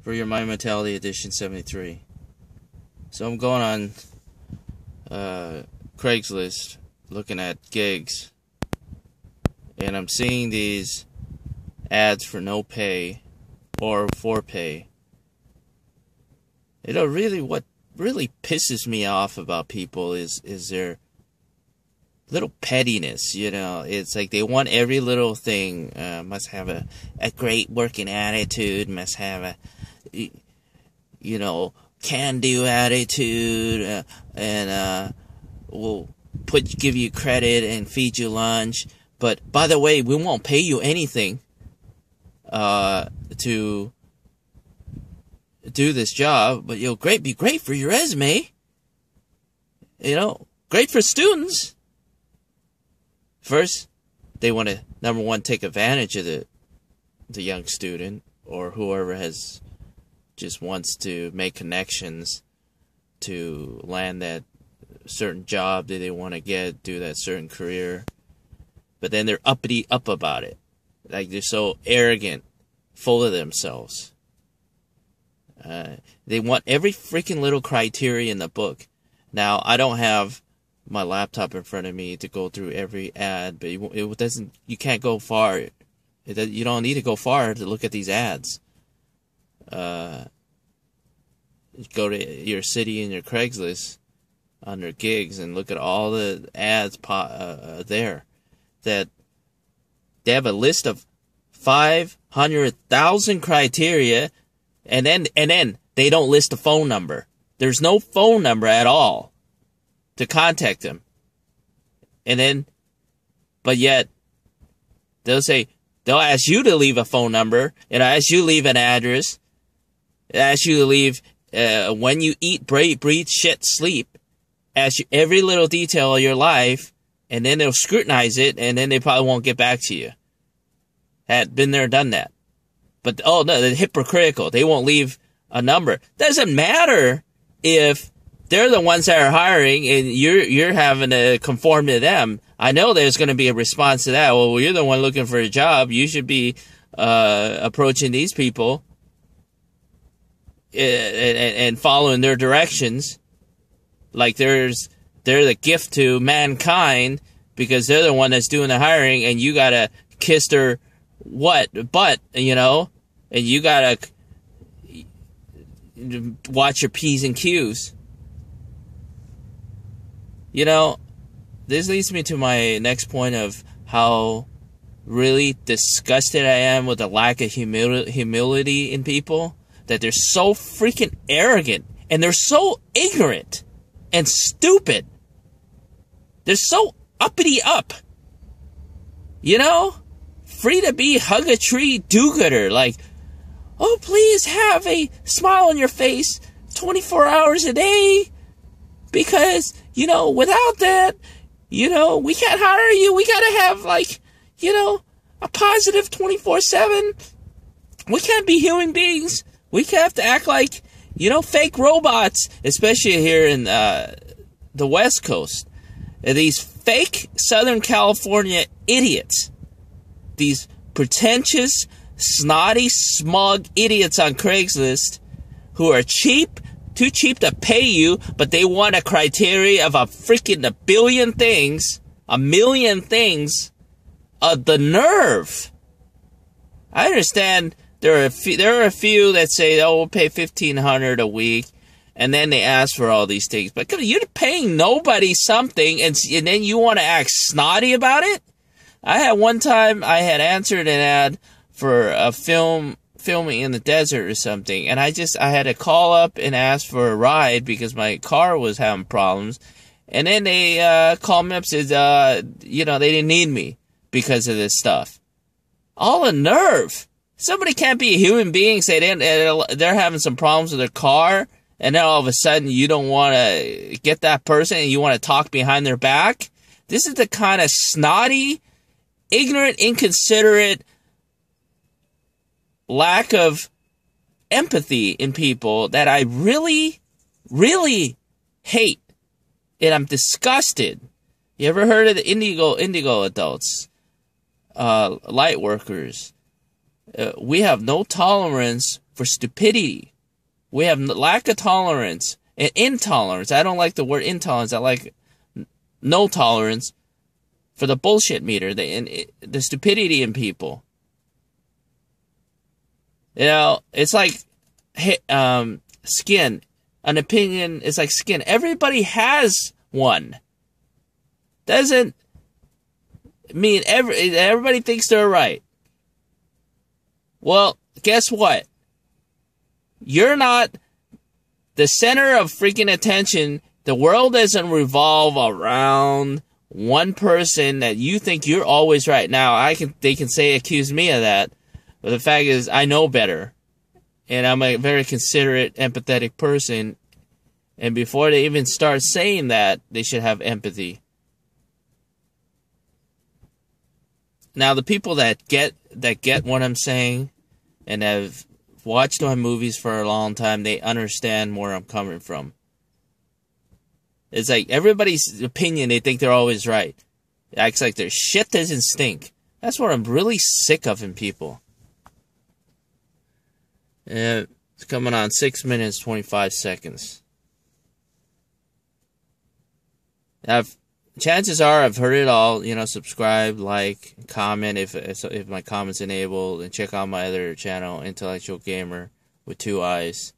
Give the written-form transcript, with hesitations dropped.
for your Mind Mentality edition 73. So I'm going on Craigslist looking at gigs, and I'm seeing these ads for no pay or for pay. You know, really, what really pisses me off about people is their little pettiness. You know, it's like they want every little thing. Must have a great working attitude, must have a, you know, can-do attitude, and we'll give you credit and feed you lunch. But by the way, we won't pay you anything to do this job, but you'll be great for your resume. You know, great for students. First, they want to, number one, take advantage of the young student or whoever just wants to make connections to land that certain job that they want to get, do that certain career. But then they're uppity up about it. Like, they're so arrogant, full of themselves. They want every freaking little criteria in the book. Now, I don't have my laptop in front of me to go through every ad, but it doesn't. You can't go far. You don't need to go far to look at these ads. Go to your city and your Craigslist under gigs and look at all the ads there. That they have a list of 500,000 criteria, and then they don't list a phone number. There's no phone number at all to contact them. And then, but yet, they'll ask you to leave a phone number, and ask you to leave an address, ask you to leave when you eat, breathe, shit, sleep, ask you every little detail of your life, and then they'll scrutinize it, and then they probably won't get back to you. Had been there, done that. But, oh no, they're hypocritical. They won't leave a number. Doesn't matter if they're the ones that are hiring and you're having to conform to them. I know there's going to be a response to that. Well, you're the one looking for a job. You should be approaching these people and following their directions. Like they're the gift to mankind because they're the one that's doing the hiring, and you gotta kiss their butt, you know, and you gotta watch your P's and Q's. You know, this leads me to my next point of how really disgusted I am with the lack of humility in people, that they're so freaking arrogant and they're so ignorant and stupid. They're so uppity up. You know? Free to be hug a tree do-gooder. Like, oh, please have a smile on your face 24 hours a day. Because, you know, without that, you know, we can't hire you. We gotta have, like, you know, a positive 24/7. We can't be human beings. We have to act like, you know, fake robots. Especially here in the West Coast. These fake Southern California idiots. These pretentious, snotty, smug idiots on Craigslist who are cheap, too cheap to pay you, but they want a criteria of a billion things, a million things. The nerve. I understand there are a few that say, oh, we'll pay $1,500 a week, and then they ask for all these things. But you're paying nobody something, and then you want to act snotty about it? I had one time, I had answered an ad for a filming in the desert or something, and I had to call up and ask for a ride because my car was having problems, and then they called me up and said, you know, they didn't need me because of this stuff. All the nerve. Somebody can't be a human being, say they're having some problems with their car, and then all of a sudden you don't want to get that person and you want to talk behind their back. This is the kind of snotty, ignorant, inconsiderate lack of empathy in people that I really, really hate. And I'm disgusted. You ever heard of the indigo adults? Lightworkers. We have no tolerance for stupidity. We have lack of tolerance and intolerance. I don't like the word intolerance. I like no tolerance for the bullshit meter, the stupidity in people. You know, it's like skin. An opinion is like skin. Everybody has one. Doesn't mean everybody thinks they're right. Well, guess what? You're not the center of freaking attention. The world doesn't revolve around one person that you think you're always right. Now, they can accuse me of that, but the fact is, I know better. And I'm a very considerate, empathetic person. And before they even start saying that, they should have empathy. Now, the people that get what I'm saying and have watched my movies for a long time, they understand where I'm coming from. It's like everybody's opinion, they think they're always right. It acts like their shit doesn't stink. That's what I'm really sick of in people. It's coming on 6 minutes, 25 seconds. Chances are I've heard it all. You know, subscribe, like, comment if my comment's enabled, and check out my other channel, Intellectual Gamer with 2 eyes.